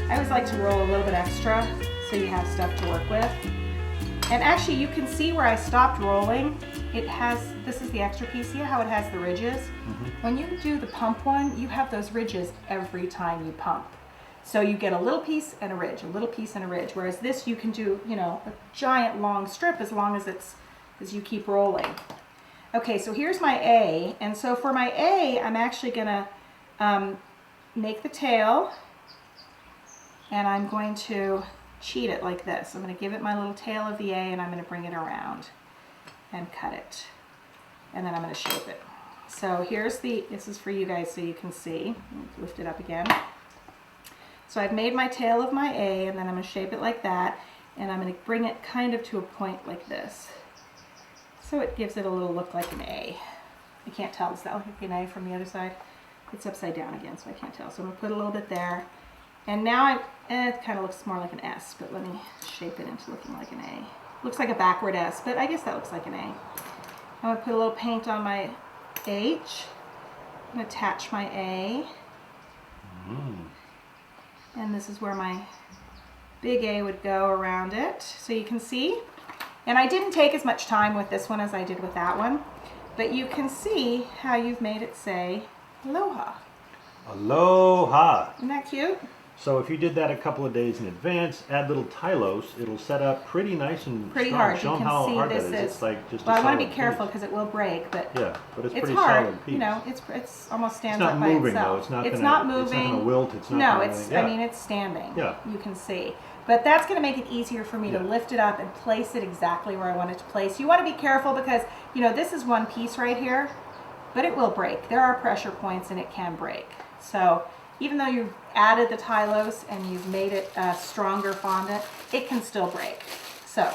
I always like to roll a little bit extra so you have stuff to work with. And actually you can see where I stopped rolling. It has, this is the extra piece, see how it has the ridges? When you do the pump one, you have those ridges every time you pump. So you get a little piece and a ridge, a little piece and a ridge. Whereas this you can do, you know, a giant long strip as long as as you keep rolling. Okay, so here's my A. And so for my A, I'm actually gonna make the tail, and I'm going to cheat it like this. I'm going to give it my little tail of the A, and I'm going to bring it around and cut it. And then I'm going to shape it. So here's this is for you guys so you can see. Lift it up again. So I've made my tail of my A, and then I'm going to shape it like that, and I'm going to bring it kind of to a point like this. So it gives it a little look like an A. I can't tell, does that look like an A from the other side? It's upside down again, so I can't tell. So I'm going to put a little bit there. And now it kind of looks more like an S, but let me shape it into looking like an A. Looks like a backward S, but I guess that looks like an A. I'm going to put a little paint on my H. I'm going to attach my A. And this is where my big A would go around it. So you can see. And I didn't take as much time with this one as I did with that one. But you can see how you've made it say Aloha. Aloha. Isn't that cute? So if you did that a couple of days in advance, add little tylos, it'll set up pretty nice and pretty strong. hard. Show You them can how see hard this that is. It's like just well, a I want to solid be careful piece. because it will break, but Yeah, but it's pretty hard. solid piece. You know, it's almost stands It's up not by moving itself. though. It's not It's gonna, not moving. It's not going to wilt. It's not No, gonna, it's. yeah. I mean, it's standing. Yeah. You can see. But that's going to make it easier for me to lift it up and place it exactly where I want it to place. You want to be careful because, you know, this is one piece right here, but it will break. There are pressure points and it can break. So even though you've added the Tylos and you've made it a stronger fondant, it can still break. So,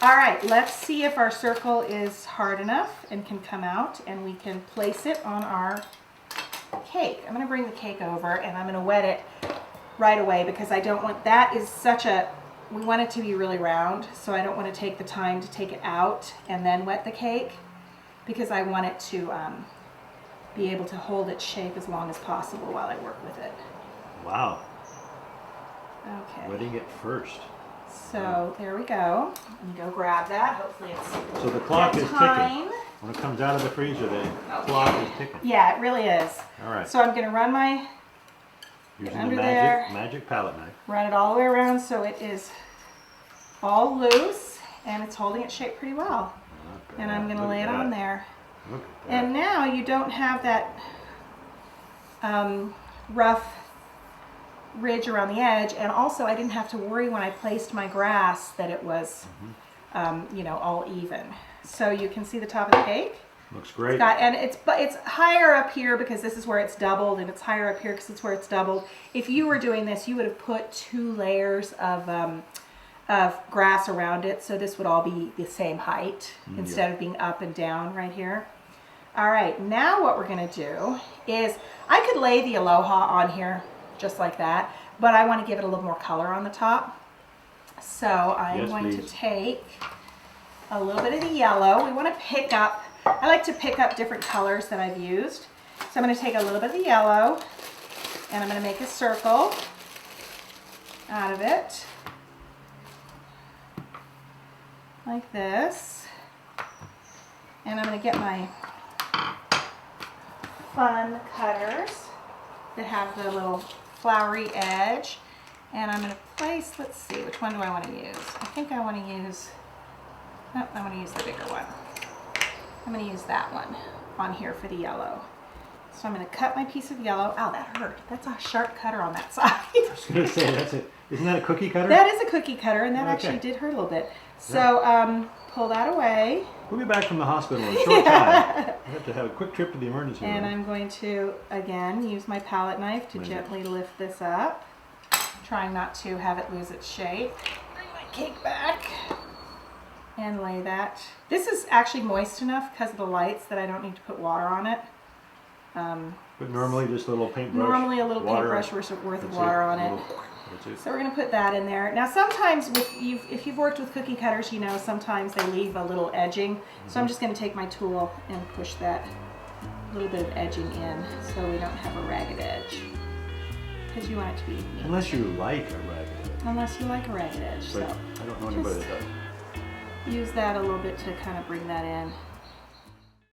all right, let's see if our circle is hard enough and can come out, and we can place it on our cake. I'm going to bring the cake over and I'm going to wet it right away because I don't want, that is such a, we want it to be really round, so I don't want to take the time to take it out and then wet the cake because I want it to be able to hold its shape as long as possible while I work with it. Wow. Okay. Wetting it first. So there we go. Let me go grab that. Hopefully it's So the clock is time. ticking. When it comes out of the freezer, the clock is ticking. Yeah, it really is. All right. So I'm going to run my Using under the there. magic palette knife. Run it all the way around so it is all loose and it's holding its shape pretty well. And I'm going to lay it on there. Look at that. And now you don't have that rough ridge around the edge, and also I didn't have to worry when I placed my grass that it was, you know, all even. So you can see the top of the cake. Looks great. And it's higher up here because this is where it's doubled, and it's higher up here because it's where it's doubled. If you were doing this, you would have put 2 layers of grass around it, so this would all be the same height instead of being up and down right here. All right, now what we're gonna do is, I could lay the Aloha on here just like that, but I want to give it a little more color on the top. So I'm going to take a little bit of the yellow. We want to pick up, I like to pick up different colors that I've used. So I'm going to take a little bit of the yellow and I'm going to make a circle out of it. Like this. And I'm going to get my fun cutters that have the little flowery edge, and I'm going to place, let's see, which one do I want to use? I think I want to use, no, I want to use the bigger one. I'm going to use that one on here for the yellow. So I'm going to cut my piece of yellow. Ow, that hurt. That's a sharp cutter on that side. I was going to say, isn't that a cookie cutter? That is a cookie cutter, and that actually did hurt a little bit. So pull that away. We'll be back from the hospital in a short time. I have to have a quick trip to the emergency room. And I'm going to, again, use my palette knife to gently lift this up, trying not to have it lose its shape. Bring my cake back and lay that. This is actually moist enough because of the lights that I don't need to put water on it. But normally just a little paintbrush. Normally a little paintbrush worth of water on it. So we're going to put that in there. Now sometimes if you've worked with cookie cutters, you know sometimes they leave a little edging. So I'm just going to take my tool and push that little bit of edging in so we don't have a ragged edge. because you want it to be neat. Unless you like a ragged edge. Unless you like a ragged edge. But So I don't know anybody that does. use that a little bit to kind of bring that in.